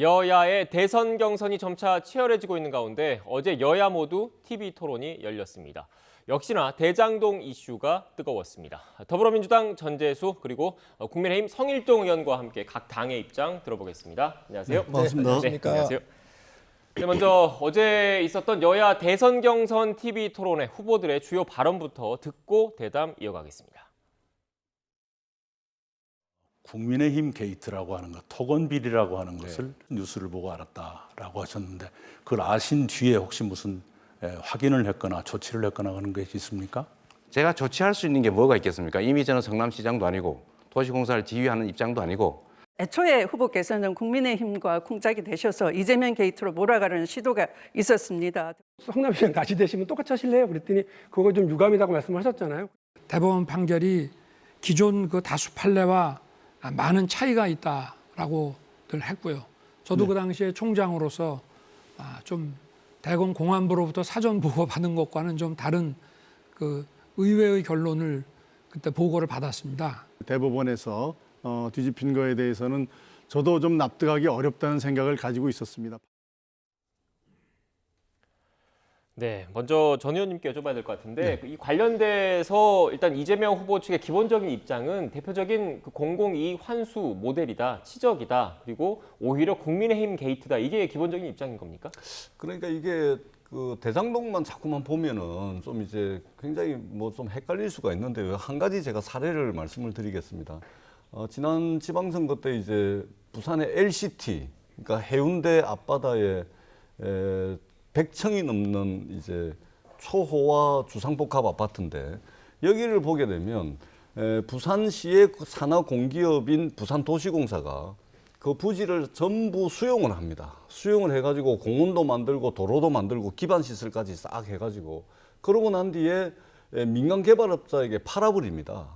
여야의 대선 경선이 점차 치열해지고 있는 가운데 어제 여야 모두 TV 토론이 열렸습니다. 역시나 대장동 이슈가 뜨거웠습니다. 더불어민주당 전재수 그리고 국민의힘 성일종 의원과 함께 각 당의 입장 들어보겠습니다. 안녕하세요. 네, 반갑습니다. 네, 안녕하세요. 네, 먼저 어제 있었던 여야 대선 경선 TV 토론회 후보들의 주요 발언부터 듣고 대담 이어가겠습니다. 국민의힘 게이트라고 하는 것, 토건비리라고 하는 것을 뉴스를 보고 알았다라고 하셨는데 그걸 아신 뒤에 혹시 무슨 확인을 했거나 조치를 했거나 하는 것이 있습니까? 제가 조치할 수 있는 게 뭐가 있겠습니까? 이미 저는 성남시장도 아니고 도시공사를 지휘하는 입장도 아니고. 애초에 후보께서는 국민의힘과 쿵짝이 되셔서 이재명 게이트로 몰아가려는 시도가 있었습니다. 성남시장 다시 되시면 똑같이 하실래요? 그랬더니 그거 좀 유감이라고 말씀하셨잖아요. 대법원 판결이 기존 그 다수 판례와 많은 차이가 있다라고들 했고요. 저도 그 당시에 총장으로서 좀 대검 공안부로부터 사전 보고 받은 것과는 좀 다른 그 의외의 결론을 그때 보고를 받았습니다. 대법원에서 뒤집힌 거에 대해서는 저도 좀 납득하기 어렵다는 생각을 가지고 있었습니다. 네, 먼저 전 의원님께 여쭤봐야 될 것 같은데 이 관련돼서 일단 이재명 후보 측의 기본적인 입장은 대표적인 그 공공이익 환수 모델이다, 치적이다, 그리고 오히려 국민의힘 게이트다. 이게 기본적인 입장인 겁니까? 그러니까 이게 그 대장동만 자꾸만 보면은 좀 이제 굉장히 뭐 좀 헷갈릴 수가 있는데요. 한 가지 제가 사례를 말씀을 드리겠습니다. 지난 지방선거 때 이제 부산의 LCT, 그러니까 해운대 앞바다에 100층이 넘는 이제 초호화 주상복합 아파트인데 여기를 보게 되면 부산시의 산하 공기업인 부산도시공사가 그 부지를 전부 수용을 합니다. 수용을 해가지고 공원도 만들고 도로도 만들고 기반시설까지 싹 해가지고 그러고 난 뒤에 민간개발업자에게 팔아버립니다.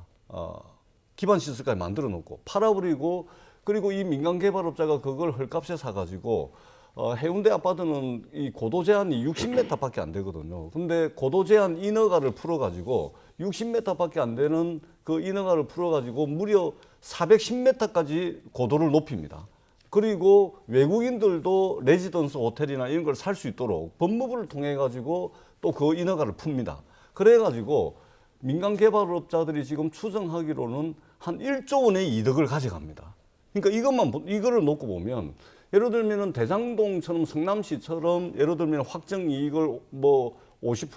기반시설까지 만들어 놓고 팔아버리고 그리고 이 민간개발업자가 그걸 헐값에 사가지고 해운대 아파트는 이 고도 제한이 60m밖에 안 되거든요. 근데 고도 제한 인허가를 풀어가지고 60m밖에 안 되는 그 인허가를 풀어가지고 무려 410m까지 고도를 높입니다. 그리고 외국인들도 레지던스 호텔이나 이런 걸 살 수 있도록 법무부를 통해 가지고 또 그 인허가를 풉니다. 그래가지고 민간 개발업자들이 지금 추정하기로는 한 1조 원의 이득을 가져갑니다. 그러니까 이거를 놓고 보면 예를 들면은 대장동처럼 성남시처럼 예를 들면 확정 이익을 뭐 50%,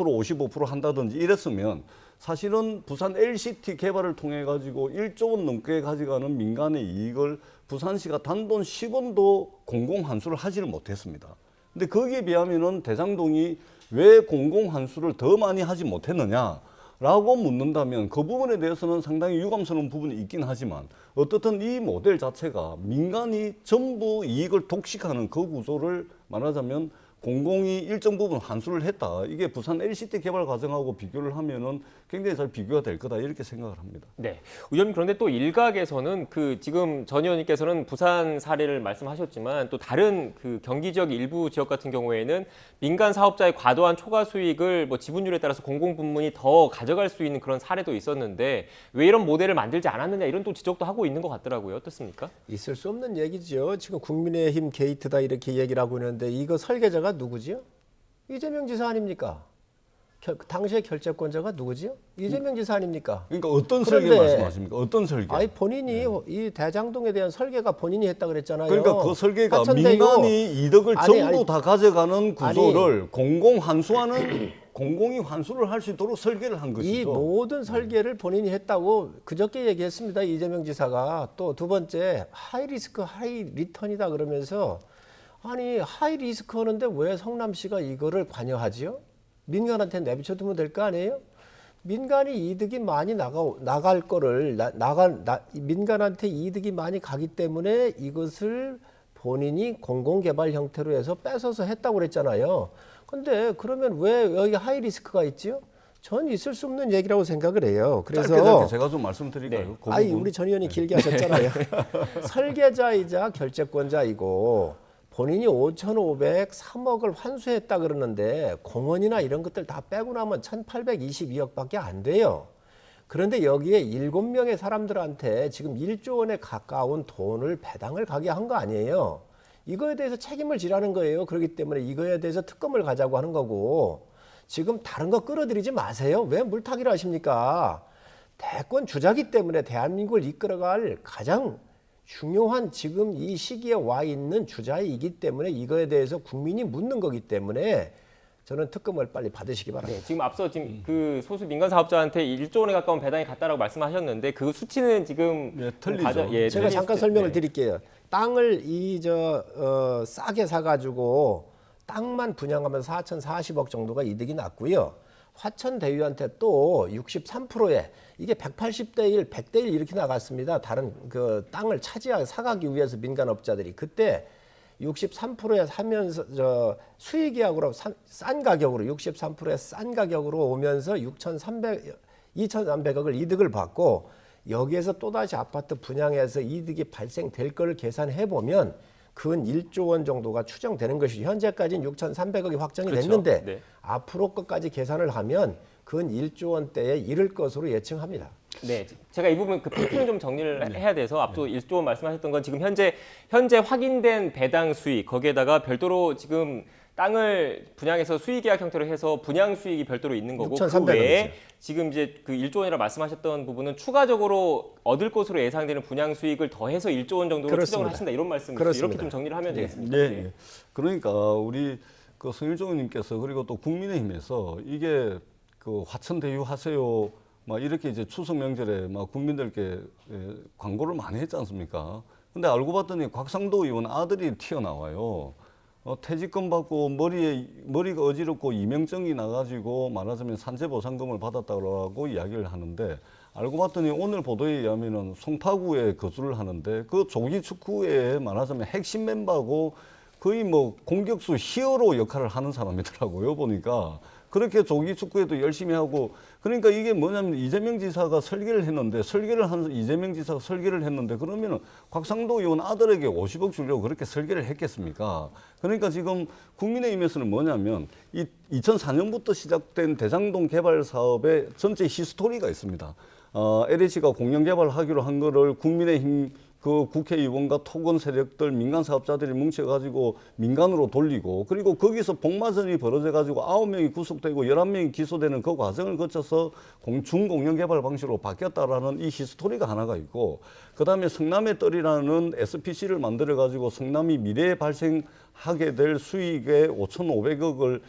55% 한다든지 이랬으면 사실은 부산 LCT 개발을 통해 가지고 1조 원 넘게 가져가는 민간의 이익을 부산시가 단돈 10원도 공공환수를 하지를 못했습니다. 근데 거기에 비하면은 대장동이 왜 공공환수를 더 많이 하지 못했느냐? 라고 묻는다면 그 부분에 대해서는 상당히 유감스러운 부분이 있긴 하지만 어떻든 이 모델 자체가 민간이 전부 이익을 독식하는 그 구조를 말하자면 공공이 일정 부분 환수를 했다. 이게 부산 LCT 개발 과정하고 비교를 하면은 굉장히 잘 비교가 될 거다 이렇게 생각을 합니다. 네, 의원님 그런데 또 일각에서는 그 지금 전 의원님께서는 부산 사례를 말씀하셨지만 또 다른 그 경기 지역 일부 지역 같은 경우에는 민간 사업자의 과도한 초과 수익을 뭐 지분율에 따라서 공공부문이 더 가져갈 수 있는 그런 사례도 있었는데 왜 이런 모델을 만들지 않았느냐 이런 또 지적도 하고 있는 것 같더라고요. 어떻습니까? 있을 수 없는 얘기죠. 지금 국민의힘 게이트다 이렇게 얘기를 하고 있는데 이거 설계자가 누구지요? 이재명 지사 아닙니까? 당시의 결재권자가 누구지요? 이재명 지사 아닙니까? 그러니까 어떤 설계 말씀하십니까? 어떤 설계? 아니 본인이 이 대장동에 대한 설계가 본인이 했다 그랬잖아요. 그러니까 그 설계가 하천대교. 민간이 이득을 전부 다 가져가는 구조를 공공 환수하는 공공이 환수를 할 수 있도록 설계를 한 것이죠. 이 모든 설계를 본인이 했다고 그저께 얘기했습니다. 이재명 지사가 또 두 번째 하이 리스크 하이 리턴이다 그러면서 아니 하이 리스크 하는데 왜 성남시가 이거를 관여하지요? 민간한테 내비쳐두면 될 거 아니에요? 민간이 이득이 많이 나갈 거를 민간한테 이득이 많이 가기 때문에 이것을 본인이 공공개발 형태로 해서 뺏어서 했다고 그랬잖아요. 근데 그러면 왜 여기 하이 리스크가 있지요? 전 있을 수 없는 얘기라고 생각을 해요. 그래서 짧게 제가 좀 말씀드릴까요? 네. 그 아니 우리 전 의원이 길게 하셨잖아요. 설계자이자 결재권자이고 본인이 5,503억을 환수했다 그러는데 공원이나 이런 것들 다 빼고 나면 1,822억밖에 안 돼요. 그런데 여기에 7명의 사람들한테 지금 1조 원에 가까운 돈을 배당을 가게 한 거 아니에요. 이거에 대해서 책임을 지라는 거예요. 그렇기 때문에 이거에 대해서 특검을 가자고 하는 거고 지금 다른 거 끌어들이지 마세요. 왜 물타기를 하십니까? 대권 주자기 때문에 대한민국을 이끌어갈 가장 중요한 지금 이 시기에 와 있는 주자이기 때문에 이거에 대해서 국민이 묻는 거기 때문에 저는 특검을 빨리 받으시기 바랍니다. 네, 지금 앞서 지금 그 소수 민간 사업자한테 1조 원에 가까운 배당이 갔다라고 말씀하셨는데 그 수치는 지금 네, 틀리죠. 제가 잠깐 설명을 네. 드릴게요. 땅을 싸게 사가지고 땅만 분양하면서 4,040억 정도가 이득이 났고요. 화천대유한테 또 63%에 이게 180대 1, 100대 1 이렇게 나갔습니다. 다른 그 땅을 사가기 위해서 민간업자들이 그때 63%에 사면서 수익계약으로 싼 가격으로 63%에 싼 가격으로 오면서 2,300억을 이득을 받고 여기에서 또다시 아파트 분양해서 이득이 발생될 걸 계산해 보면 근 1조 원 정도가 추정되는 것이죠. 현재까지는 6,300억이 확정이 그렇죠. 됐는데 네. 앞으로 것까지 계산을 하면 근 1조 원대에 이를 것으로 예측합니다. 네, 제가 이 부분 그 팩트는 좀 정리를 해야 돼서 앞서 1조 원 말씀하셨던 건 지금 현재 확인된 배당 수익 거기에다가 별도로 지금 땅을 분양해서 수익계약 형태로 해서 분양 수익이 별도로 있는 거고 그 6,300억 외에 이죠. 지금 이제 그 1조 원이라 말씀하셨던 부분은 추가적으로 얻을 것으로 예상되는 분양 수익을 더해서 1조 원 정도로 그렇습니다. 추정을 하신다 이런 말씀이시죠. 그렇습니다. 이렇게 좀 정리를 하면 되겠습니다. 네. 네. 그러니까 우리 그 성일종 의원님께서 그리고 또 국민의힘에서 이게 그 화천대유 하세요 막 이렇게 이제 추석 명절에 막 국민들께 광고를 많이 했지 않습니까? 근데 알고 봤더니 곽상도 의원 아들이 튀어나와요. 퇴직금 받고 머리가 어지럽고 이명증이 나가지고 말하자면 산재보상금을 받았다고 이야기를 하는데 알고 봤더니 오늘 보도에 의하면은 송파구에 거주를 하는데 그 조기 축구에 말하자면 핵심 멤버고 거의 뭐 공격수 히어로 역할을 하는 사람이더라고요 보니까. 그렇게 조기 축구에도 열심히 하고 그러니까 이게 뭐냐면 이재명 지사가 설계를 했는데 이재명 지사가 설계를 했는데 그러면은 곽상도 의원 아들에게 50억 주려고 그렇게 설계를 했겠습니까? 그러니까 지금 국민의힘에서는 뭐냐면 이 2004년부터 시작된 대장동 개발 사업의 전체 히스토리가 있습니다. LH가 공영 개발하기로 한 거를 국민의힘 그 국회의원과 토건 세력들 민간 사업자들이 뭉쳐가지고 민간으로 돌리고 그리고 거기서 복마전이 벌어져가지고 9명이 구속되고 11명이 기소되는 그 과정을 거쳐서 준공영 개발 방식으로 바뀌었다라는 이 히스토리가 하나가 있고 그다음에 성남의 뜰이라는 SPC를 만들어가지고 성남이 미래에 발생하게 될 수익의 5,500억을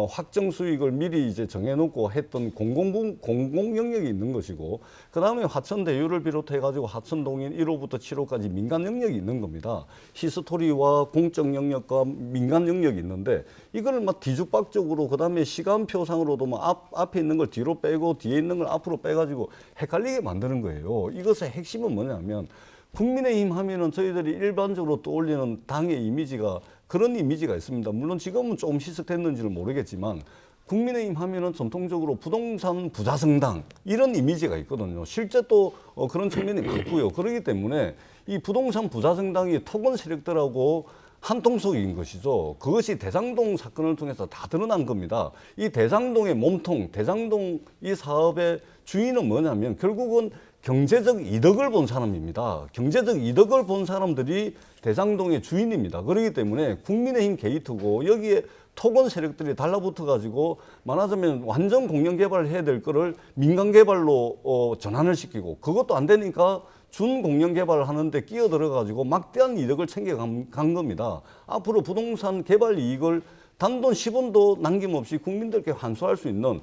확정 수익을 미리 이제 정해놓고 했던 공공 영역이 있는 것이고 그 다음에 화천대유를 비롯해 가지고 하천동인 1호부터 7호까지 민간 영역이 있는 겁니다. 히스토리와 공적 영역과 민간 영역이 있는데 이걸 막 뒤죽박죽으로 그 다음에 시간표상으로도 막 앞에 있는 걸 뒤로 빼고 뒤에 있는 걸 앞으로 빼가지고 헷갈리게 만드는 거예요. 이것의 핵심은 뭐냐면 국민의힘 하면은 저희들이 일반적으로 떠올리는 당의 이미지가 그런 이미지가 있습니다. 물론 지금은 조금 희석됐는지는 모르겠지만 국민의힘 하면은 전통적으로 부동산 부자성당 이런 이미지가 있거든요. 실제 또 그런 측면이 많고요. 그렇기 때문에 이 부동산 부자성당이 토건 세력들하고 한통속인 것이죠. 그것이 대장동 사건을 통해서 다 드러난 겁니다. 이 대장동의 몸통, 대장동 이 사업의 주인은 뭐냐면 결국은 경제적 이득을 본 사람입니다. 경제적 이득을 본 사람들이 대장동의 주인입니다. 그렇기 때문에 국민의힘 게이트고 여기에 토건 세력들이 달라붙어 가지고 말하자면 완전 공영 개발을 해야 될 거를 민간 개발로 전환을 시키고 그것도 안 되니까 준공영 개발을 하는데 끼어들어 가지고 막대한 이득을 챙겨간 겁니다. 앞으로 부동산 개발 이익을 단돈 10원도 남김없이 국민들께 환수할 수 있는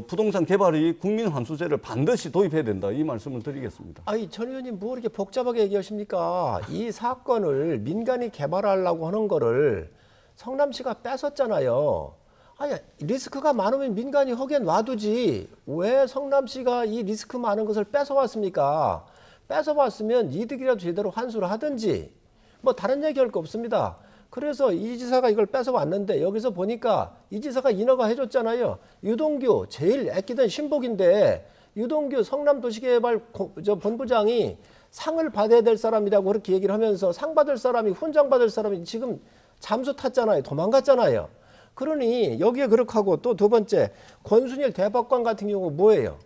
부동산 개발이 국민 환수제를 반드시 도입해야 된다 이 말씀을 드리겠습니다. 아니 전 의원님 뭐 이렇게 복잡하게 얘기하십니까? 이 사건을 민간이 개발하려고 하는 거를 성남시가 뺏었잖아요. 아니 리스크가 많으면 민간이 허기에 놔두지 왜 성남시가 이 리스크 많은 것을 뺏어왔습니까? 뺏어왔으면 이득이라도 제대로 환수를 하든지 뭐 다른 얘기할 거 없습니다. 그래서 이 지사가 이걸 뺏어왔는데 여기서 보니까 이 지사가 인허가 해줬잖아요. 유동규 제일 아끼던 신복인데 유동규 성남도시개발 본부장이 상을 받아야 될 사람이라고 그렇게 얘기를 하면서 상 받을 사람이 훈장 받을 사람이 지금 잠수 탔잖아요. 도망갔잖아요. 그러니 여기에 그렇게 하고 또 두 번째 권순일 대법관 같은 경우 뭐예요?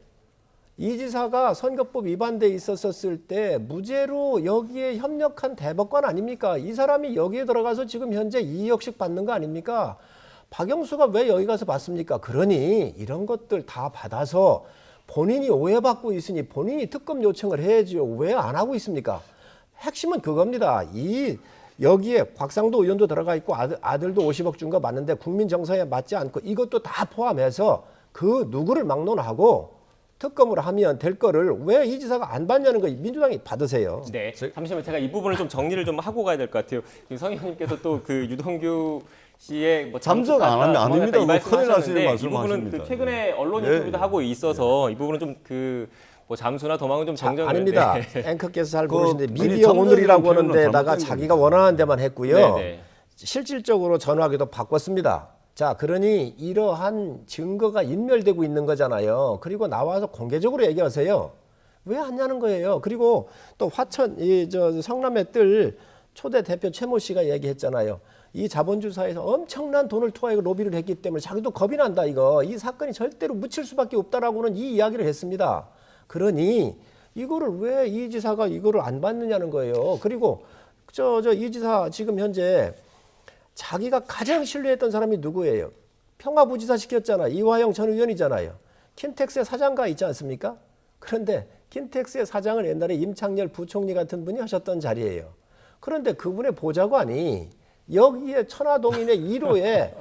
이 지사가 선거법 위반돼 있었을 때 무죄로 여기에 협력한 대법관 아닙니까? 이 사람이 여기에 들어가서 지금 현재 2억씩 받는 거 아닙니까? 박영수가 왜 여기 가서 받습니까? 그러니 이런 것들 다 받아서 본인이 오해받고 있으니 본인이 특검 요청을 해야지요. 왜 안 하고 있습니까? 핵심은 그겁니다. 여기에 곽상도 의원도 들어가 있고 아들도 50억 준 거 맞는데 국민 정서에 맞지 않고 이것도 다 포함해서 그 누구를 막론하고 특검으로 하면 될 거를 왜 이 지사가 안 받냐는 거 민주당이 받으세요. 네, 잠시만 제가 이 부분을 좀 정리를 좀 하고 가야 될 것 같아요. 성 의원님께서 또 그 유동규 씨의 뭐 잠적 안 하면 안 됩니다. 이 뭐 큰일 나시는 말씀하셨는데 이 부분은 말씀하십니다. 그 최근에 언론 예, 인터뷰도 예. 하고 있어서 이 부분은 좀 그 뭐 잠수나 도망은 좀 정정. 아닙니다. 네. 앵커께서 잘 그 모르시는데 미리 미디어 정정해주는 오늘이라고 표현은 하는 데다가 잘못된 자기가 겁니다. 원하는 데만 했고요. 네, 네. 실질적으로 전화기도 바꿨습니다. 자, 그러니 이러한 증거가 인멸되고 있는 거잖아요. 그리고 나와서 공개적으로 얘기하세요. 왜 하냐는 거예요. 그리고 또 성남의 뜰 초대 대표 최모 씨가 얘기했잖아요. 이 자본주사에서 엄청난 돈을 투하하고 로비를 했기 때문에 자기도 겁이 난다 이거. 이 사건이 절대로 묻힐 수밖에 없다라고는 이 이야기를 했습니다. 그러니 이거를 왜 이 지사가 이거를 안 받느냐는 거예요. 그리고 이 지사 지금 현재 자기가 가장 신뢰했던 사람이 누구예요? 평화부지사 시켰잖아. 이화영 전 의원이잖아요. 킨텍스의 사장가 있지 않습니까? 그런데 킨텍스의 사장을 옛날에 임창열 부총리 같은 분이 하셨던 자리예요. 그런데 그분의 보좌관이 여기에 천화동인의 1호에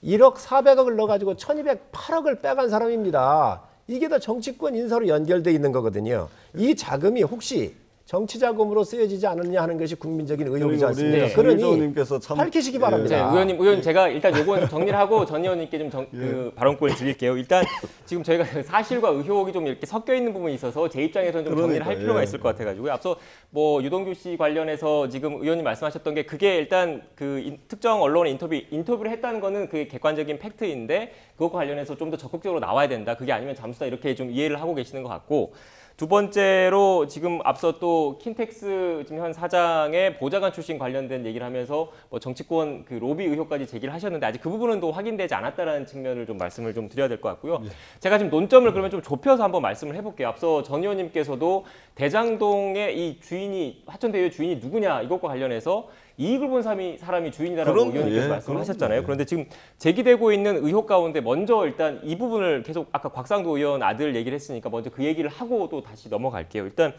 1억 400억을 넣어가지고 1208억을 빼간 사람입니다. 이게 다 정치권 인사로 연결돼 있는 거거든요. 이 자금이 혹시 정치 자금으로 쓰여지지 않았냐 하는 것이 국민적인 의혹이지 않습니까? 우리 그러니 의원님께서 참 밝히시기 예. 바랍니다. 네, 의원님 제가 일단 요건 좀 정리를 하고 전 의원님께 좀 그 발언권을 드릴게요. 일단 지금 저희가 사실과 의혹이 좀 이렇게 섞여 있는 부분이 있어서 제 입장에서는 좀 정리를 할 필요가 있을 것 같아가지고요. 앞서 뭐 유동규 씨 관련해서 지금 의원님 말씀하셨던 게 그게 일단 그 특정 언론에 인터뷰를 했다는 거는 그게 객관적인 팩트인데 그것과 관련해서 좀 더 적극적으로 나와야 된다. 그게 아니면 잠수다 이렇게 좀 이해를 하고 계시는 것 같고. 두 번째로 지금 앞서 또 킨텍스 지금 현 사장의 보좌관 출신 관련된 얘기를 하면서 뭐 정치권 그 로비 의혹까지 제기를 하셨는데 아직 그 부분은 또 확인되지 않았다라는 측면을 좀 말씀을 좀 드려야 될 것 같고요. 제가 지금 논점을 그러면 좀 좁혀서 한번 말씀을 해볼게요. 앞서 전 의원님께서도 대장동의 이 주인이 화천대유 주인이 누구냐 이것과 관련해서 이익을 본 사람이 주인이라고 그럼요. 의원님께서 예, 말씀하셨잖아요. 그럼요. 그런데 지금 제기되고 있는 의혹 가운데 먼저 일단 이 부분을 계속 아까 곽상도 의원 아들 얘기를 했으니까 먼저 그 얘기를 하고 또 다시 넘어갈게요. 일단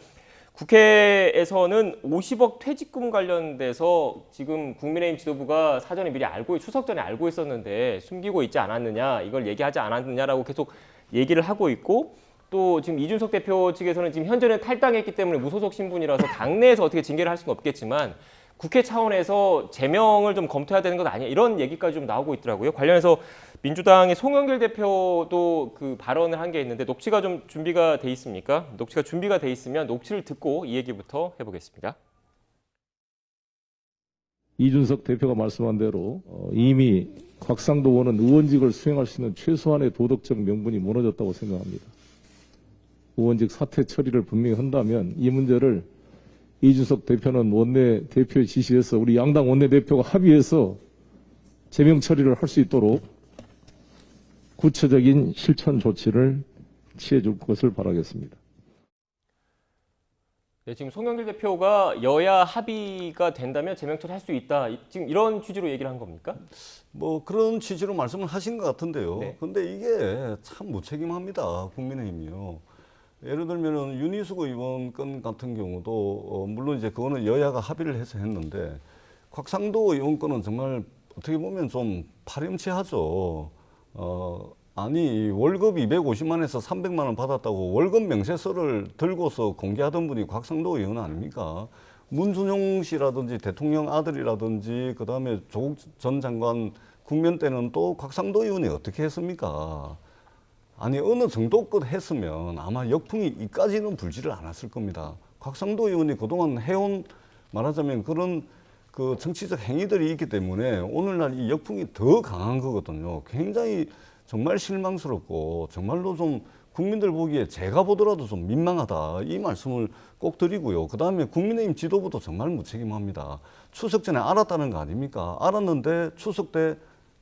국회에서는 50억 퇴직금 관련돼서 지금 국민의힘 지도부가 사전에 미리 추석 전에 알고 있었는데 숨기고 있지 않았느냐, 이걸 얘기하지 않았느냐라고 계속 얘기를 하고 있고 또 지금 이준석 대표 측에서는 지금 현재는 탈당했기 때문에 무소속 신분이라서 당내에서 어떻게 징계를 할 수는 없겠지만 국회 차원에서 제명을 좀 검토해야 되는 것 아니야 이런 얘기까지 좀 나오고 있더라고요. 관련해서 민주당의 송영길 대표도 그 발언을 한 게 있는데 녹취가 좀 준비가 돼 있습니까? 녹취가 준비가 돼 있으면 녹취를 듣고 이 얘기부터 해보겠습니다. 이준석 대표가 말씀한 대로 이미 곽상도 의원은 의원직을 수행할 수 있는 최소한의 도덕적 명분이 무너졌다고 생각합니다. 의원직 사퇴 처리를 분명히 한다면 이 문제를 이준석 대표는 원내 대표의 지시에서 우리 양당 원내 대표가 합의해서 제명 처리를 할 수 있도록 구체적인 실천 조치를 취해 줄 것을 바라겠습니다. 네, 지금 송영길 대표가 여야 합의가 된다면 제명 처리할 수 있다. 지금 이런 취지로 얘기를 한 겁니까? 뭐 그런 취지로 말씀을 하신 것 같은데요. 네. 근데 이게 참 무책임합니다. 국민의힘이요. 예를 들면은 윤희숙 의원 건 같은 경우도 물론 이제 그거는 여야가 합의를 해서 했는데 곽상도 의원 건은 정말 어떻게 보면 좀 파렴치하죠. 아니 월급 250만에서 300만 원 받았다고 월급 명세서를 들고서 공개하던 분이 곽상도 의원 아닙니까? 문준용 씨라든지 대통령 아들이라든지 그다음에 조국 전 장관 국면 때는 또 곽상도 의원이 어떻게 했습니까? 아니 어느 정도껏 했으면 아마 역풍이 이까지는 불지를 않았을 겁니다. 곽상도 의원이 그동안 해온 말하자면 그런 그 정치적 행위들이 있기 때문에 오늘날 이 역풍이 더 강한 거거든요. 굉장히 정말 실망스럽고 정말로 좀 국민들 보기에 제가 보더라도 좀 민망하다 이 말씀을 꼭 드리고요. 그다음에 국민의힘 지도부도 정말 무책임합니다. 추석 전에 알았다는 거 아닙니까? 알았는데 추석 때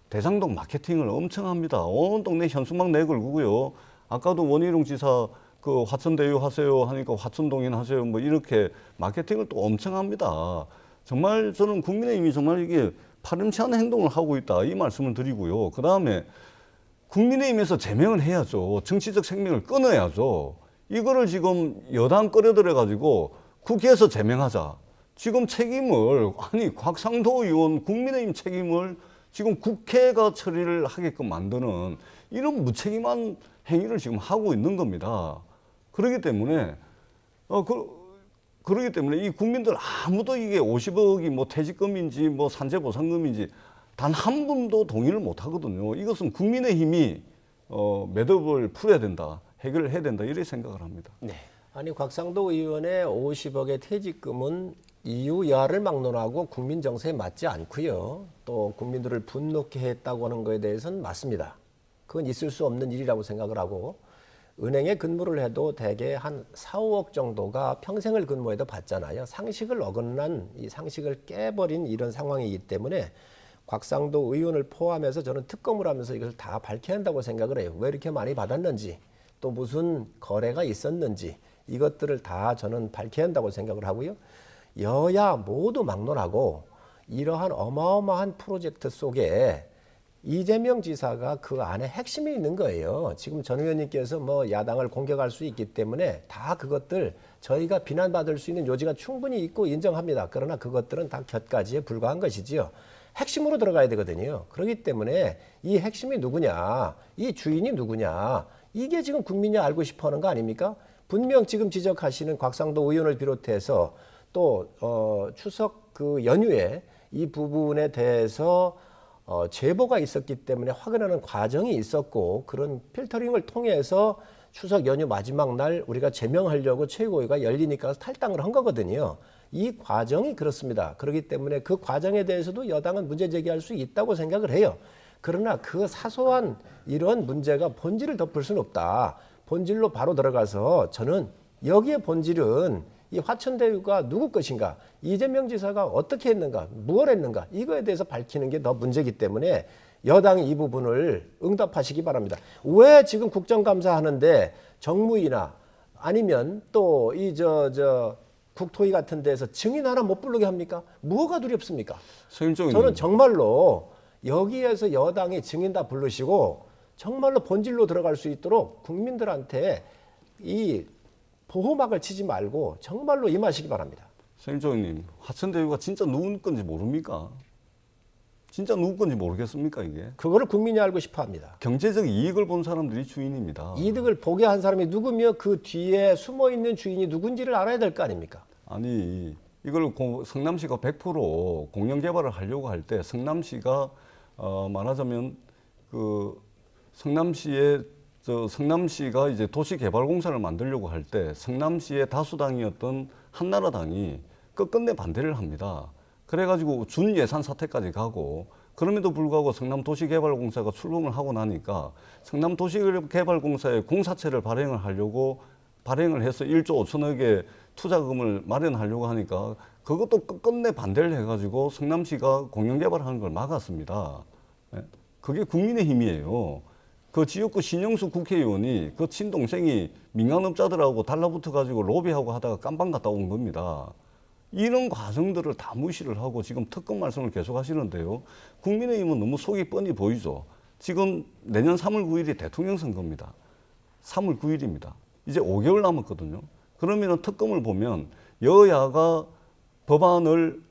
대장동 마케팅을 엄청 합니다. 온 동네 현수막 내걸고요. 아까도 원희룡 지사 그 화천대유 하세요 하니까 화천동인 하세요 뭐 이렇게 마케팅을 또 엄청 합니다. 정말 저는 국민의힘이 정말 이게 파렴치 않은 행동을 하고 있다 이 말씀을 드리고요. 그 다음에 국민의힘에서 제명을 해야죠. 정치적 생명을 끊어야죠. 이거를 지금 여당 끌어들여 가지고 국회에서 제명하자. 지금 책임을 아니 곽상도 의원 국민의힘 책임을 지금 국회가 처리를 하게끔 만드는 이런 무책임한 행위를 지금 하고 있는 겁니다. 그렇기 때문에 그렇기 때문에 이 국민들 아무도 이게 50억이 뭐 퇴직금인지 뭐 산재보상금인지 단 한 분도 동의를 못 하거든요. 이것은 국민의힘이 매듭을 풀어야 된다, 해결을 해야 된다 이렇게 생각을 합니다. 네. 아니 곽상도 의원의 50억의 퇴직금은 이유 여하를 막론하고 국민 정서에 맞지 않고요. 또 국민들을 분노케 했다고 하는 것에 대해서는 맞습니다. 그건 있을 수 없는 일이라고 생각을 하고 은행에 근무를 해도 대개 한 4, 5억 정도가 평생을 근무해도 받잖아요. 상식을 어긋난 이 상식을 깨버린 이런 상황이기 때문에 곽상도 의원을 포함해서 저는 특검을 하면서 이것을 다 밝혀야 한다고 생각을 해요. 왜 이렇게 많이 받았는지 또 무슨 거래가 있었는지 이것들을 다 저는 밝혀야 한다고 생각을 하고요. 여야 모두 막론하고 이러한 어마어마한 프로젝트 속에 이재명 지사가 그 안에 핵심이 있는 거예요. 지금 전 의원님께서 뭐 야당을 공격할 수 있기 때문에 다 그것들 저희가 비난받을 수 있는 요지가 충분히 있고 인정합니다. 그러나 그것들은 다 곁가지에 불과한 것이지요. 핵심으로 들어가야 되거든요. 그렇기 때문에 이 핵심이 누구냐, 이 주인이 누구냐, 이게 지금 국민이 알고 싶어 하는 거 아닙니까? 분명 지금 지적하시는 곽상도 의원을 비롯해서 또 추석 그 연휴에 이 부분에 대해서 제보가 있었기 때문에 확인하는 과정이 있었고 그런 필터링을 통해서 추석 연휴 마지막 날 우리가 제명하려고 최고위가 열리니까 탈당을 한 거거든요. 이 과정이 그렇습니다. 그렇기 때문에 그 과정에 대해서도 여당은 문제 제기할 수 있다고 생각을 해요. 그러나 그 사소한 이런 문제가 본질을 덮을 수는 없다. 본질로 바로 들어가서 저는 여기에 본질은 이 화천대유가 누구 것인가, 이재명 지사가 어떻게 했는가, 무엇 했는가 이거에 대해서 밝히는 게 더 문제이기 때문에 여당이 이 부분을 응답하시기 바랍니다. 왜 지금 국정감사 하는데 정무위나 아니면 또 이 국토위 같은 데서 증인 하나 못 부르게 합니까? 뭐가 두렵습니까? 저는 정말로 여기에서 여당이 증인 다 부르시고 정말로 본질로 들어갈 수 있도록 국민들한테 이 보호막을 치지 말고 정말로 임하시기 바랍니다. 선임장님, 화천대유가 진짜 누구 건지 모릅니까? 진짜 누구 건지 모르겠습니까 이게? 그거를 국민이 알고 싶어 합니다. 경제적 이익을 본 사람들이 주인입니다. 이득을 보게 한 사람이 누구며 그 뒤에 숨어있는 주인이 누군지를 알아야 될 거 아닙니까? 아니 이걸 성남시가 100% 공영 개발을 하려고 할 때 성남시가 말하자면 그 성남시가 이제 도시개발공사를 만들려고 할 때 성남시의 다수당이었던 한나라당이 끝끝내 반대를 합니다. 그래가지고 준예산 사태까지 가고 그럼에도 불구하고 성남도시개발공사가 출범을 하고 나니까 성남도시개발공사의 공사채를 발행을 해서 1조 5천억의 투자금을 마련하려고 하니까 그것도 끝끝내 반대를 해가지고 성남시가 공영개발하는 걸 막았습니다. 그게 국민의힘이에요. 그 지역구 신영수 국회의원이 그 친동생이 민간업자들하고 달라붙어가지고 로비하고 하다가 깜빵 갔다 온 겁니다. 이런 과정들을 다 무시를 하고 지금 특검 말씀을 계속 하시는데요. 국민의힘은 너무 속이 뻔히 보이죠. 지금 내년 3월 9일이 대통령 선거입니다. 3월 9일입니다. 이제 5개월 남았거든요. 그러면 특검을 보면 여야가 법안을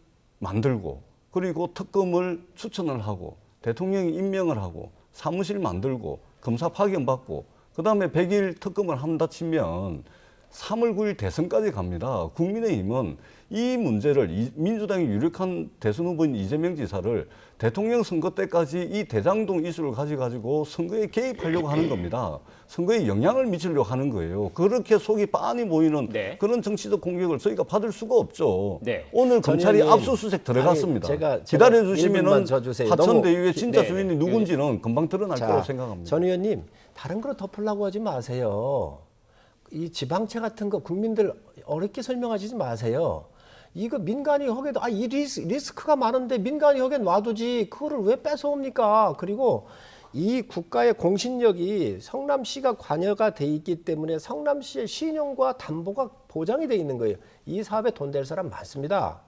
만들고 그리고 특검을 추천을 하고 대통령이 임명을 하고 사무실 만들고 검사 파견받고 그다음에 100일 특검을 한다 치면 3월 9일 대선까지 갑니다. 국민의힘은 이 문제를 민주당이 유력한 대선 후보인 이재명 지사를 대통령 선거 때까지 이 대장동 이슈를 가지고 선거에 개입하려고 하는 겁니다. 선거에 영향을 미치려고 하는 거예요. 그렇게 속이 빤히 보이는 네. 그런 정치적 공격을 저희가 받을 수가 없죠. 네. 오늘 검찰이 의원님, 압수수색 들어갔습니다. 제가 기다려주시면 1분만 더 주세요. 화천대유의 진짜 네. 주인이 누군지는 금방 드러날 자, 거라고 생각합니다. 전 의원님 다른 거로 덮으려고 하지 마세요. 이 지방채 같은 거 국민들 어렵게 설명하시지 마세요. 이거 민간이 허게도 이 리스크가 많은데 민간이 허게 놔두지 그거를 왜 뺏어옵니까? 그리고 이 국가의 공신력이 성남시가 관여가 돼 있기 때문에 성남시의 신용과 담보가 보장이 돼 있는 거예요. 이 사업에 돈 될 사람 많습니다.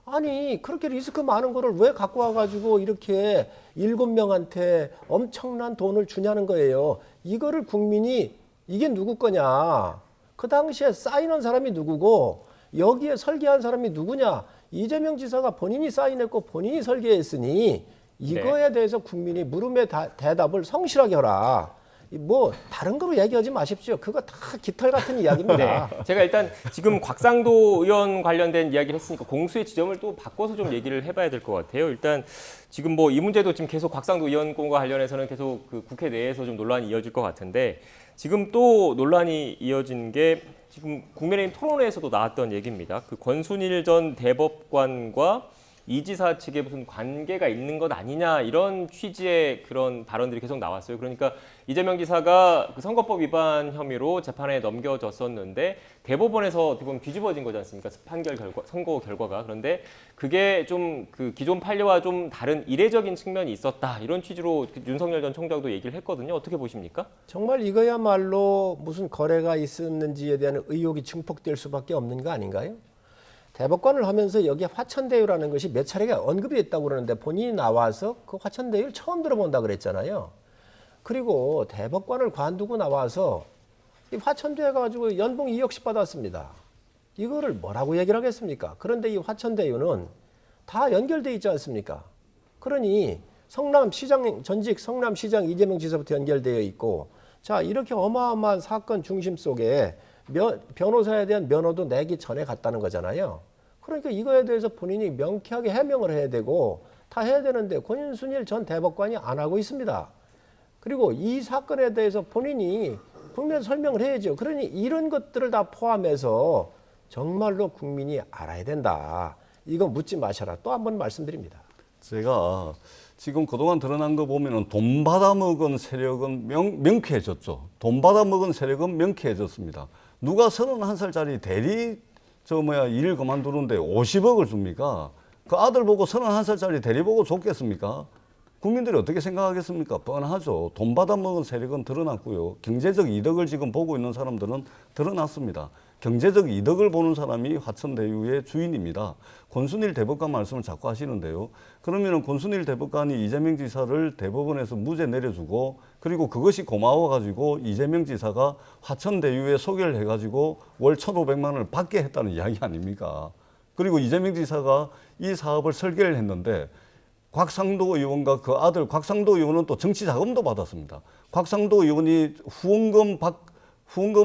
아니 그렇게 리스크 많은 거를 왜 갖고 와가지고 이렇게 7명한테 엄청난 돈을 주냐는 거예요. 이거를 국민이 이게 누구 거냐. 그 당시에 사인한 사람이 누구고 여기에 설계한 사람이 누구냐. 이재명 지사가 본인이 사인했고 본인이 설계했으니 이거에 대해서 국민이 물음의 대답을 성실하게 하라. 뭐 다른 거로 얘기하지 마십시오. 그거 다 깃털 같은 이야기입니다. 네. 제가 일단 지금 곽상도 의원 관련된 이야기를 했으니까 공수의 지점을 또 바꿔서 좀 얘기를 해봐야 될 것 같아요. 일단 지금 뭐 이 문제도 지금 계속 곽상도 의원 건과 관련해서는 계속 그 국회 내에서 좀 논란이 이어질 것 같은데 지금 또 논란이 이어진 게 지금 국민의힘 토론회에서도 나왔던 얘기입니다. 그 권순일 전 대법관과 이 지사 측에 무슨 관계가 있는 것 아니냐 이런 취지의 그런 발언들이 계속 나왔어요. 그러니까 이재명 지사가 그 선거법 위반 혐의로 재판에 넘겨졌었는데 대법원에서 어떻게 보면 뒤집어진 거지 않습니까? 판결 결과, 선고 결과가. 그런데 그게 좀 그 기존 판례와 좀 다른 이례적인 측면이 있었다. 이런 취지로 윤석열 전 총장도 얘기를 했거든요. 어떻게 보십니까? 정말 이거야말로 무슨 거래가 있었는지에 대한 의혹이 증폭될 수밖에 없는 거 아닌가요? 대법관을 하면서 여기에 화천대유라는 것이 몇 차례가 언급이 됐다고 그러는데 본인이 나와서 그 화천대유를 처음 들어본다 그랬잖아요. 그리고 대법관을 관두고 나와서 이 화천대유 가지고 연봉 2억씩 받았습니다. 이거를 뭐라고 얘기를 하겠습니까? 그런데 이 화천대유는 다 연결돼 있지 않습니까? 그러니 성남시장 전직 성남시장 이재명 지사부터 연결되어 있고 자 이렇게 어마어마한 사건 중심 속에 변호사에 대한 면허도 내기 전에 갔다는 거잖아요. 그러니까 이거에 대해서 본인이 명쾌하게 해명을 해야 되고 다 해야 되는데 권순일 전 대법관이 안 하고 있습니다. 그리고 이 사건에 대해서 본인이 국민에 설명을 해야죠. 그러니 이런 것들을 다 포함해서 정말로 국민이 알아야 된다. 이거 묻지 마셔라. 또 한 번 말씀드립니다. 제가 지금 그동안 드러난 거 보면은 돈 받아먹은 세력은 명쾌해졌죠. 돈 받아먹은 세력은 명쾌해졌습니다. 누가 31살짜리 대리 일을 그만두는데 50억을 줍니까? 그 아들 보고 31살짜리 대리 보고 줬겠습니까? 국민들이 어떻게 생각하겠습니까? 뻔하죠. 돈 받아먹은 세력은 드러났고요. 경제적 이득을 지금 보고 있는 사람들은 드러났습니다. 경제적 이득을 보는 사람이 화천대유의 주인입니다. 권순일 대법관 말씀을 자꾸 하시는데요. 그러면 권순일 대법관이 이재명 지사를 대법원에서 무죄 내려주고 그리고 그것이 고마워가지고 이재명 지사가 화천대유에 소개를 해가지고 월 1,500만 원을 받게 했다는 이야기 아닙니까? 그리고 이재명 지사가 이 사업을 설계를 했는데 곽상도 의원과 그 아들 곽상도 의원은 또 정치 자금도 받았습니다. 곽상도 의원이 후원금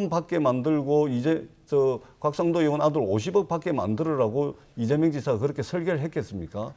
받게 만들고 곽상도 의원 아들 50억 받게 만들으라고 이재명 지사가 그렇게 설계를 했겠습니까?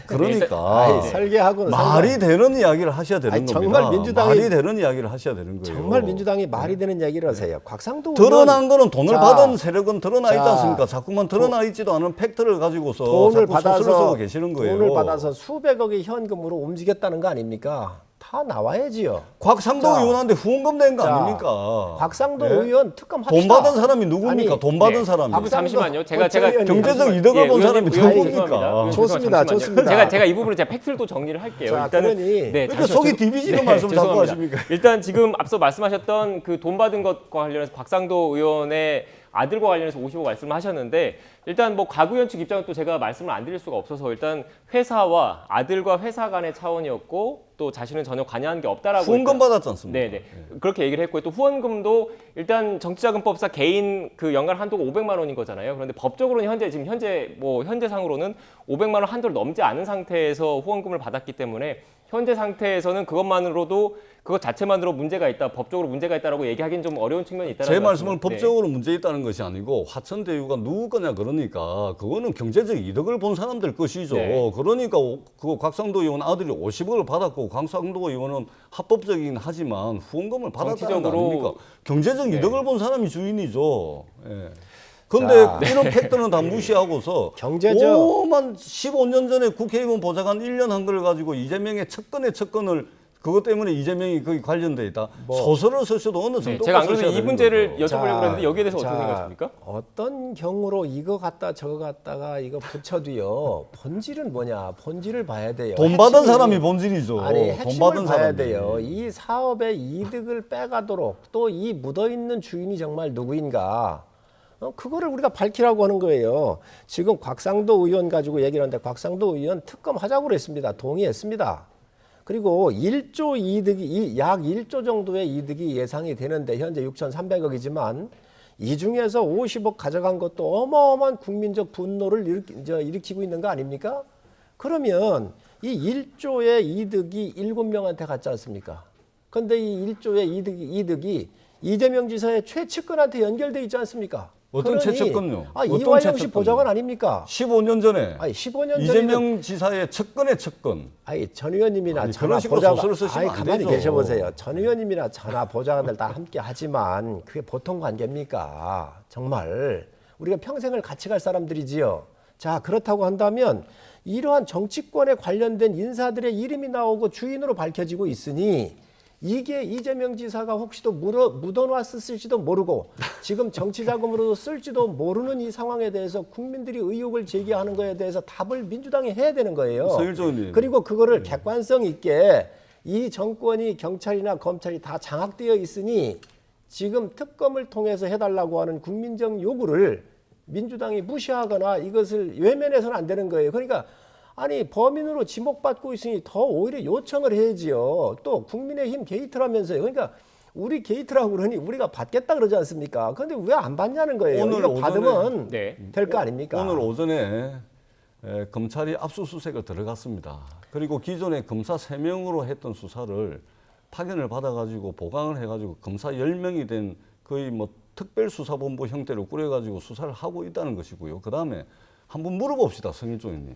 그러니까 설계하고는 말이 되는 이야기를 하셔야 되는 겁니다. 정말 민주당이 말이 되는 이야기를 하셔야 되는 거예요. 정말 민주당이 말이 되는 얘기를 하세요. 곽상도 드러난 거는 돈을 자, 받은 세력은 드러나 있지 자, 않습니까? 자꾸만 드러나 있지도 않은 팩트를 가지고서 돈을 자꾸 소설을 쓰고 받아서 계시는 거예요. 돈을 받아서 수백억의 현금으로 움직였다는 거 아닙니까? 다 나와야지요. 곽상도 자, 의원한테 후원금 낸 거 자, 아닙니까? 곽상도 네? 의원 특검 합시다. 돈 받은 사람이 누굽니까? 아니, 돈 받은 네. 사람이. 잠시만요. 제가 경제적 이득을 본 사람이 누굽니까? 좋습니다. 좋습니다. 제가 이 부분을 제가 팩트를 또 정리를 할게요. 자, 일단은 그러니 그러니까 속이 디비지는 말씀 자꾸 죄송합니다. 하십니까? 일단 지금 앞서 말씀하셨던 그 돈 받은 것과 관련해서 곽상도 의원의 아들과 관련해서 50억 말씀을 하셨는데 일단 뭐 곽 의원 측 입장은 또 제가 말씀을 안 드릴 수가 없어서 일단 회사와 아들과 회사 간의 차원이었고 또 자신은 전혀 관여한 게 없다라고 후원금 받았지 않습니까? 네네 그렇게 얘기를 했고요. 또 후원금도 일단 정치자금법상 개인 그 연간 한도가 500만 원인 거잖아요. 그런데 법적으로는 현재상으로는 500만 원 한도를 넘지 않은 상태에서 후원금을 받았기 때문에 현재 상태에서는 그것만으로도 그것 자체만으로 문제가 있다, 법적으로 문제가 있다라고 얘기하기는 좀 어려운 측면이 있다는 제 말씀은 법적으로 문제 있다는 것이 아니고 화천대유가 누구 거냐 그러니까 그거는 경제적 이득을 본 사람들 것이죠. 네. 그러니까 그 곽상도 의원 아들이 50억을 받았고 곽상도 의원은 합법적이긴 하지만 후원금을 받았다는 거 아닙니까? 경제적 이득을 본 사람이 주인이죠. 예. 근데 이런 팩트는 다 무시하고서 오만 15년 전에 국회의원 보좌관 1년 한 걸 가지고 이재명의 첫 건을 그것 때문에 이재명이 거기 관련돼 있다. 소설을 쓰셔도 어느 정도 제가 안 그래도 이 문제를 여쭤보려고 그랬는데 여기에 대해서 어떻게 생각하십니까? 어떤 경우로 이거 갖다 저거 갖다가 이거 붙여도요. 본질은 뭐냐? 본질을 봐야 돼요. 돈 받은 핵심이- 사람이 본질이죠. 아니 돈 핵심을 받은 봐야 사람이. 돼요. 이 사업의 이득을 빼가도록 또 이 묻어있는 주인이 정말 누구인가? 그거를 우리가 밝히라고 하는 거예요. 지금 곽상도 의원 가지고 얘기를 하는데 곽상도 의원 특검 하자고 그랬습니다. 동의했습니다. 그리고 1조 이득이 약 1조 정도의 이득이 예상이 되는데 현재 6,300억이지만 이 중에서 50억 가져간 것도 어마어마한 국민적 분노를 일으키고 있는 거 아닙니까? 그러면 이 1조의 이득이 7명한테 갔지 않습니까? 그런데 이 1조의 이득이 이재명 지사의 최측근한테 연결돼 있지 않습니까? 어떤 그러니, 최측근요? 어떤 이화영 씨 최측근요? 보좌관 아닙니까? 15년 전에 아니 15년 이재명 지사의 측근의 측근. 아니 전 의원님이나 아니, 전화 그런 식으로 보좌관 소설을 쓰시면 안 가만히 되죠. 계셔보세요. 전 의원님이나 전화 보좌관들 다 함께 하지만 그게 보통 관계입니까? 정말 우리가 평생을 같이 갈 사람들이지요. 자 그렇다고 한다면 이러한 정치권에 관련된 인사들의 이름이 나오고 주인으로 밝혀지고 있으니 이게 이재명 지사가 혹시도 묻어놨을지도 모르고 지금 정치자금으로도 쓸지도 모르는 이 상황에 대해서 국민들이 의혹을 제기하는 거에 대해서 답을 민주당이 해야 되는 거예요. 서일조 의원님. 그리고 그거를 객관성 있게 이 정권이 경찰이나 검찰이 다 장악되어 있으니 지금 특검을 통해서 해달라고 하는 국민적 요구를 민주당이 무시하거나 이것을 외면해서는 안 되는 거예요. 그러니까 아니 범인으로 지목받고 있으니 더 오히려 요청을 해야지요. 또 국민의힘 게이트라면서요. 그러니까 우리 게이트라고 그러니 우리가 받겠다 그러지 않습니까? 그런데 왜 안 받냐는 거예요. 오늘 이거 오전에- 받으면 네. 될 거 아닙니까? 오늘 오전에 검찰이 압수수색을 들어갔습니다. 그리고 기존에 검사 3명으로 했던 수사를 파견을 받아가지고 보강을 해가지고 검사 10명이 된 거의 뭐 특별수사본부 형태로 꾸려가지고 수사를 하고 있다는 것이고요. 그 다음에 한번 물어봅시다, 성일조 의원님.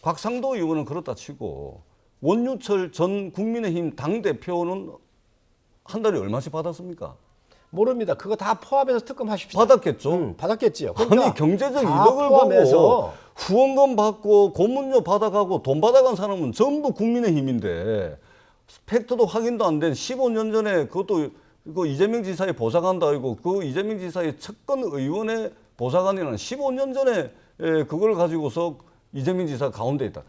곽상도 의원은 그렇다 치고 원유철 전 국민의힘 당대표는 한 달에 얼마씩 받았습니까? 모릅니다. 그거 다 포함해서 특검하십시오. 받았겠죠. 받았겠지요. 아니 경제적 다 이득을 포함해서 보고 후원금 받고 고문료 받아가고 돈 받아간 사람은 전부 국민의힘인데 팩트도 확인도 안 된 15년 전에 그것도 그 이재명 지사의 보좌관도 아니고 그 이재명 지사의 측근 의원의 보좌관이라는 15년 전에 그걸 가지고서 이재명 지사 가운데 있다.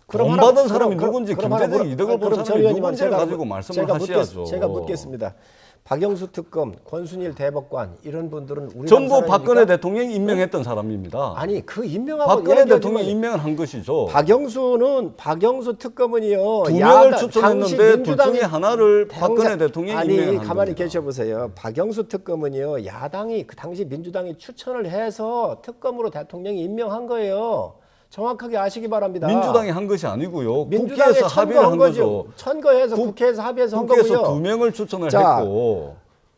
그럼 돈 하나- 받은 사람이 그럼- 누군지 그럼 하나 경제적 물어- 이득을 본 그럼 전 사람이 의원님한테 누군지를 제가 가지고 말씀을 하셔야죠. 제가 묻겠습니다. 박영수 특검, 권순일 대법관 이런 분들은 우리 전부 당 사람입니까? 박근혜 대통령이 임명했던 사람입니다. 아니 그 임명하고 박근혜 얘기하지 대통령이 마. 임명을 한 것이죠. 박영수 특검은요. 2명을 추천했는데 둘 민주당이 중에 하나를 박근혜 대통령이 아니 임명한 가만히 겁니다. 계셔보세요. 박영수 특검은요. 야당이 그 당시 민주당이 추천을 해서 특검으로 대통령이 임명한 거예요. 정확하게 아시기 바랍니다. 민주당이 한 것이 아니고요. 민주당에 국회에서 합의를 한 천거한 거죠. 천거해서 국회에서 합의해서 한 국회에서 거고요. 2명을 추천을 자, 했고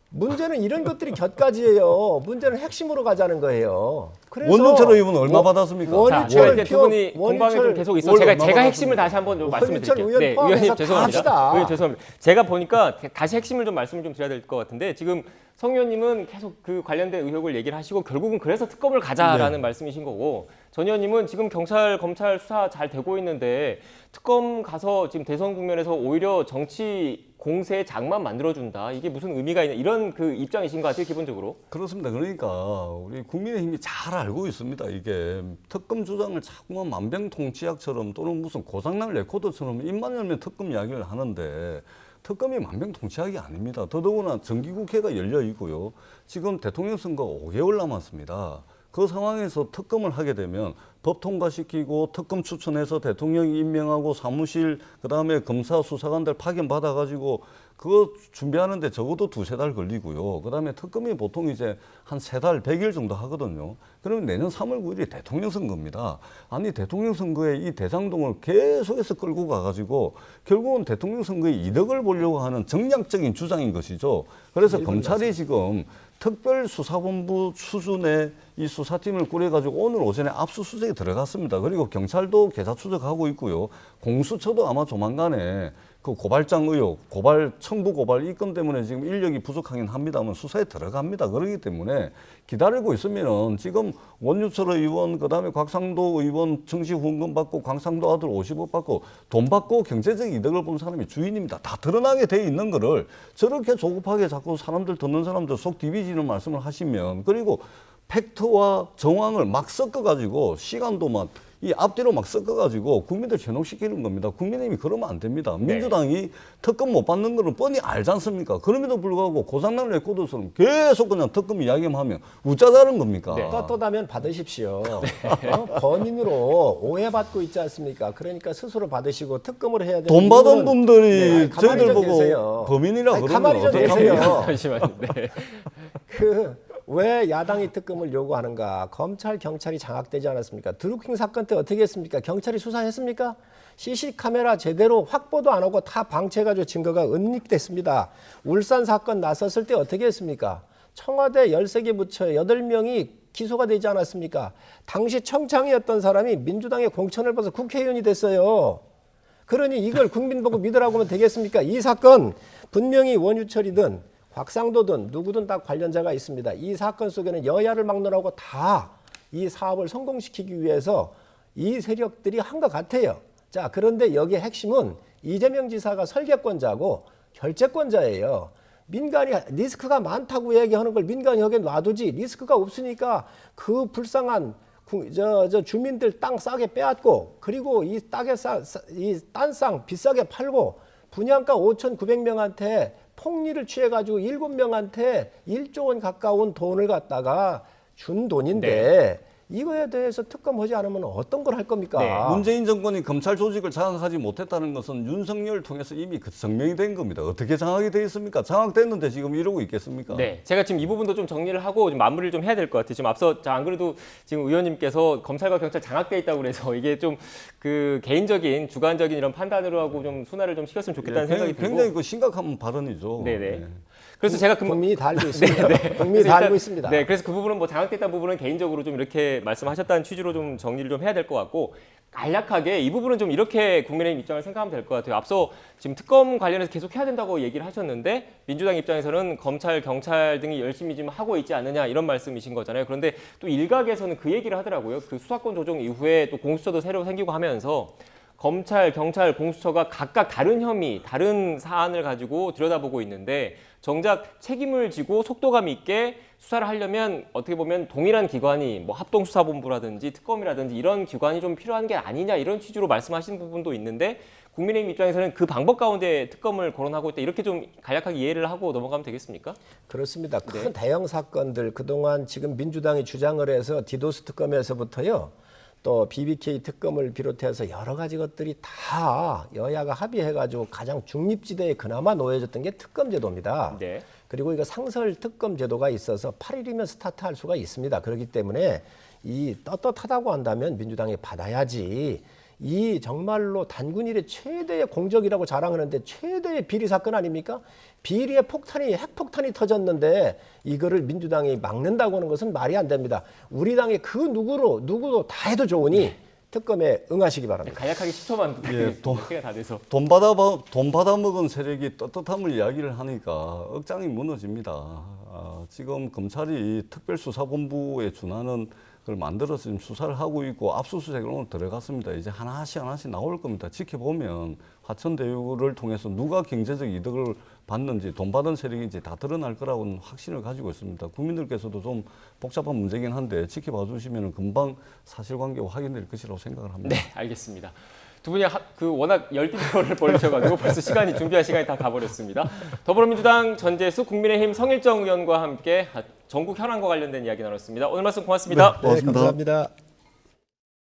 문제는 이런 것들이 곁가지예요. 문제는 핵심으로 가자는 거예요. 그래서 원유철 의원은 얼마 받았습니까? 자, 제가 이렇게 두 분이 공방이 좀 계속 있어. 월 제가 얼마 핵심을 다시 한번 좀 말씀을 원유철 드릴게요. 의원 네, 포함해서 의원님 다 죄송합니다. 합시다. 의원님 죄송합니다. 제가 보니까 다시 핵심을 좀 말씀을 좀 드려야 될 것 같은데 지금 성 의원님은 계속 그 관련된 의혹을 얘기를 하시고 결국은 그래서 특검을 가자라는 말씀이신 거고 전 의원님은 지금 경찰, 검찰 수사 잘 되고 있는데 특검 가서 지금 대선 국면에서 오히려 정치 공세의 장만 만들어준다. 이게 무슨 의미가 있냐 이런 그 입장이신 것 같아요 기본적으로. 그렇습니다. 그러니까 우리 국민의힘이 잘 알고 있습니다. 이게 특검 주장을 자꾸만 만병통치약처럼 또는 무슨 고장난 레코더처럼 입만 열면 특검 이야기를 하는데 특검이 만병통치약이 아닙니다. 더더구나 정기국회가 열려 있고요. 지금 대통령 선거가 5개월 남았습니다. 그 상황에서 특검을 하게 되면 법 통과시키고 특검 추천해서 대통령이 임명하고 사무실 그다음에 검사 수사관들 파견 받아가지고 그거 준비하는데 적어도 2-3달 걸리고요. 그다음에 특검이 보통 이제 한 3달 100일 정도 하거든요. 그러면 내년 3월 9일이 대통령 선거입니다. 아니 대통령 선거에 이 대장동을 계속해서 끌고 가가지고 결국은 대통령 선거에 이득을 보려고 하는 정략적인 주장인 것이죠. 그래서 검찰이 지금 특별수사본부 수준의 이 수사팀을 꾸려가지고 오늘 오전에 압수수색에 들어갔습니다. 그리고 경찰도 계좌 추적하고 있고요. 공수처도 아마 조만간에 그 고발장 의혹, 청부 고발 이 건 때문에 지금 인력이 부족하긴 합니다만 수사에 들어갑니다. 그렇기 때문에 기다리고 있으면은 지금 원유철 의원, 그다음에 곽상도 의원 정시 후원금 받고 곽상도 아들 50억 받고 돈 받고 경제적 이득을 본 사람이 주인입니다. 다 드러나게 돼 있는 거를 저렇게 조급하게 자꾸 사람들 듣는 사람들 속 디비지는 말씀을 하시면, 그리고 팩트와 정황을 막 섞어가지고 시간도 막 이 앞뒤로 막 섞어가지고 국민들 현혹시키는 겁니다. 국민의힘이 그러면 안 됩니다. 민주당이 특검 못 받는 거는 뻔히 알지 않습니까? 그럼에도 불구하고 고장난 레코드처럼 계속 그냥 특검 이야기만 하면 우짜다는 겁니까? 떳떳하면 받으십시오. 범인으로 오해받고 있지 않습니까? 그러니까 스스로 받으시고 특검을 해야 되는 돈 받은 이유는- 분들이 가만히 저희들 좀 보고 계세요. 범인이라 아니, 그러면 가만히 좀 어떻게 계세요. 합니까? 잠시만요. 네. 왜 야당이 특검을 요구하는가? 검찰, 경찰이 장악되지 않았습니까? 드루킹 사건 때 어떻게 했습니까? 경찰이 수사했습니까? CC 카메라 제대로 확보도 안 하고 다 방치해가지고 증거가 은닉됐습니다. 울산 사건 났었을 때 어떻게 했습니까? 청와대 13개 부처 8명이 기소가 되지 않았습니까? 당시 청창이었던 사람이 민주당의 공천을 받아서 국회의원이 됐어요. 그러니 이걸 국민 보고 믿으라고 하면 되겠습니까? 이 사건 분명히 원유철이든 곽상도든 누구든 다 관련자가 있습니다. 이 사건 속에는 여야를 막론하고 다 이 사업을 성공시키기 위해서 이 세력들이 한 것 같아요. 자, 그런데 여기에 핵심은 이재명 지사가 설계권자고 결재권자예요. 민간이 리스크가 많다고 얘기하는 걸 민간이 여기에 놔두지, 리스크가 없으니까 그 불쌍한 주민들 땅 싸게 빼앗고, 그리고 이 땅 비싸게 팔고 분양가 5,900명한테 폭리를 취해가지고 7명한테 1조 원 가까운 돈을 갖다가 준 돈인데 이거에 대해서 특검하지 않으면 어떤 걸 할 겁니까? 문재인 정권이 검찰 조직을 장악하지 못했다는 것은 윤석열을 통해서 이미 그 증명이 된 겁니다. 어떻게 장악이 돼 있습니까? 장악됐는데 지금 이러고 있겠습니까? 네, 제가 지금 이 부분도 좀 정리를 하고 좀 마무리를 좀 해야 될 것 같아요. 지금 앞서 안 그래도 지금 의원님께서 검찰과 경찰 장악돼 있다고 그래서 이게 좀 그 개인적인 주관적인 이런 판단으로 하고 좀 순화를 좀 시켰으면 좋겠다는 생각이 들고. 굉장히 그 심각한 발언이죠. 네네. 그래서 제가 국민이 다 알고 있습니다. 국민이 다 알고 있습니다. 네, 그래서 그 부분은 뭐 장악됐다는 부분은 개인적으로 좀 이렇게 말씀하셨다는 취지로 좀 정리를 좀 해야 될 것 같고, 간략하게 이 부분은 좀 이렇게 국민의힘 입장을 생각하면 될 것 같아요. 앞서 지금 특검 관련해서 계속 해야 된다고 얘기를 하셨는데 민주당 입장에서는 검찰, 경찰 등이 열심히 지금 하고 있지 않느냐 이런 말씀이신 거잖아요. 그런데 또 일각에서는 그 얘기를 하더라고요. 그 수사권 조정 이후에 또 공수처도 새로 생기고 하면서 검찰, 경찰, 공수처가 각각 다른 혐의, 다른 사안을 가지고 들여다보고 있는데 정작 책임을 지고 속도감 있게 수사를 하려면 어떻게 보면 동일한 기관이 뭐 합동수사본부라든지 특검이라든지 이런 기관이 좀 필요한 게 아니냐 이런 취지로 말씀하시는 부분도 있는데 국민의힘 입장에서는 그 방법 가운데 특검을 거론하고 있다 이렇게 좀 간략하게 이해를 하고 넘어가면 되겠습니까? 그렇습니다. 큰 대형 사건들 그동안 지금 민주당이 주장을 해서 디도스 특검에서부터요. 또 BBK 특검을 비롯해서 여러 가지 것들이 다 여야가 합의해가지고 가장 중립지대에 그나마 놓여졌던 게 특검 제도입니다. 네. 그리고 이거 상설 특검 제도가 있어서 8일이면 스타트할 수가 있습니다. 그렇기 때문에 이 떳떳하다고 한다면 민주당이 받아야지. 이 정말로 단군일의 최대의 공적이라고 자랑하는데 최대의 비리 사건 아닙니까? 비리의 폭탄이 핵폭탄이 터졌는데 이거를 민주당이 막는다고 하는 것은 말이 안 됩니다. 우리 당의 그 누구도 다 해도 좋으니 특검에 응하시기 바랍니다. 간략하게 10초만 부탁드리겠습니다. 시간 다 돼서. 돈 받아 먹은 세력이 떳떳함을 이야기를 하니까 억장이 무너집니다. 지금 검찰이 특별수사본부에 준하는 걸 만들어서 지금 수사를 하고 있고 압수수색을 오늘 들어갔습니다. 이제 하나씩 나올 겁니다. 지켜보면 화천대유를 통해서 누가 경제적 이득을 받는지 돈 받은 세력인지 다 드러날 거라고는 확신을 가지고 있습니다. 국민들께서도 좀 복잡한 문제긴 한데 지켜봐 주시면 금방 사실관계가 확인될 것이라고 생각을 합니다. 네, 알겠습니다. 두 분이 워낙 열띤 토론을 벌이셔가지고 벌써 준비한 시간이 다 가버렸습니다. 더불어민주당 전재수 국민의힘 성일정 의원과 함께 전국 현안과 관련된 이야기 나눴습니다. 오늘 말씀 고맙습니다. 네, 감사합니다.